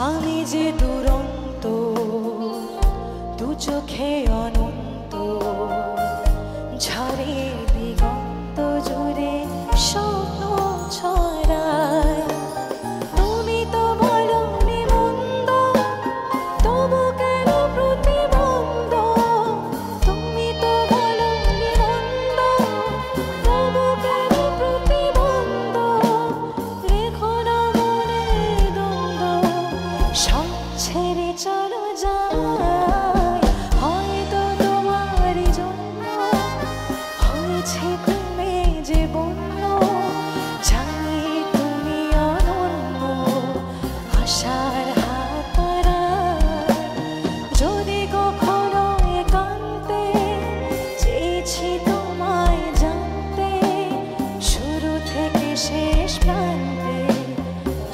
আমি যে দুরন্ত দু চোখে অনন্ত ঝরে দিগন্ত জুড়ে স্বপ্ন ছড়ায় তুমি তো বলো মন্দ তবু কেন প্রতিবন্ধ তুমি তো বলো মন্দ তবু কেন প্রতিবন্ধ রেখো না মনে দ্বন্দ্ব সব ছেড়ে চলো যায় হয়তো তোমারই জন্য হয়েছে তুমি যে বন্য জানি তুমি অনন্য আশার হাত বাড়ায় যদি কখনো একান্তে চেয়েছি তোমায় জানতে শুরু থেকে শেষ প্রান্তে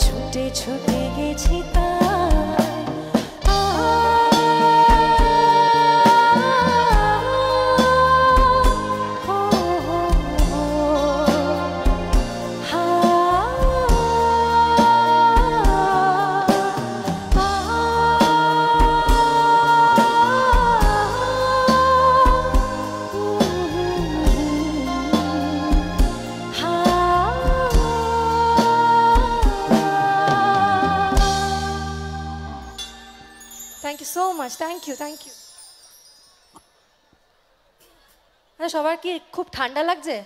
ছুটে ছুটে গেছি তাই Thank you so much. Thank you. Thank you. আরে সবার কি খুব ঠান্ডা লাগছে?